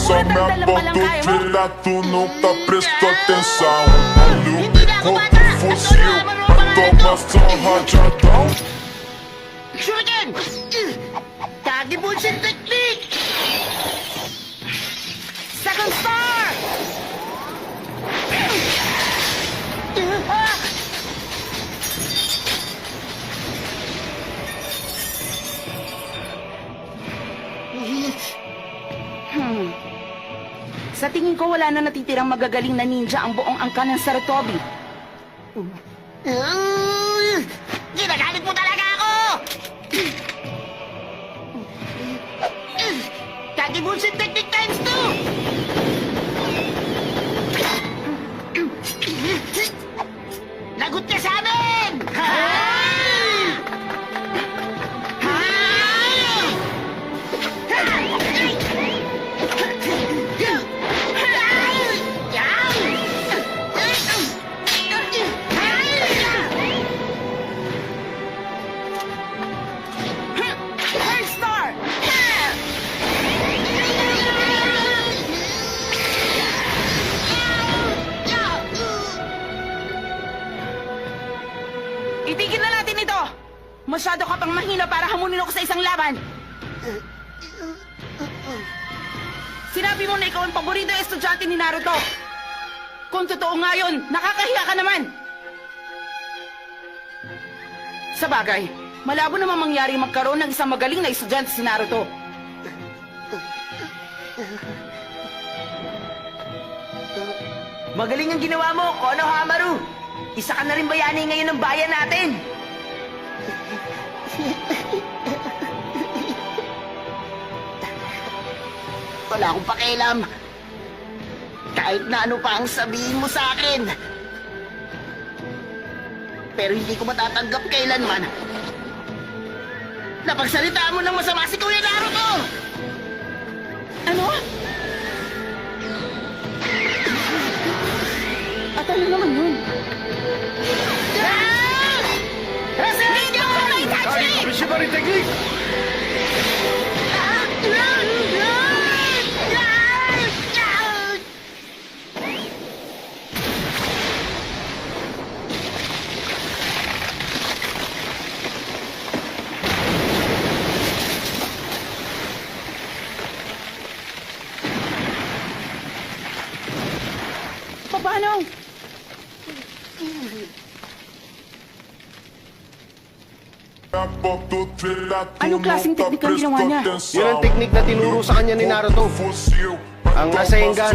Só me apontou, tu nunca prestou atenção. Olha o bico do fuzil, automação radiadão. Shuriken! Kagi bullshit technique! Second star! Sa tingin ko wala na natitirang magagaling na ninja ang buong angka ng Sarutobi. Ginagalit mo talaga ako! Kagi bullshit technique times 2! Lagot ka sa amin! Third star! Itigil na natin ito! Masyado ka pang mahina para hamunin ako sa isang laban! Sinabi mo na ikaw ang paborito estudyante ni Naruto! Kung totoo nga yun, nakakahiya ka naman! Sa bagay, malabo naman mangyari magkaroon ng isang magaling na estudyante si Naruto. Magaling ang ginawa mo, Konohamaru! Isa ka na rin bayani ngayon ng bayan natin! Wala akong pakialam. Kahit na ano pa ang sabihin mo sa akin. Pero hindi ko matatanggap kailanman na pagsalitaan mo ng masama si Kuya Naruto! Ano? At ano naman yun? Hindi ako na Itachi! Shibari technique! Paano? Anong klaseng teknik ang ginawa niya? Yun ang teknik na tinuro sa kanya ni Naruto. Ang Rasengan.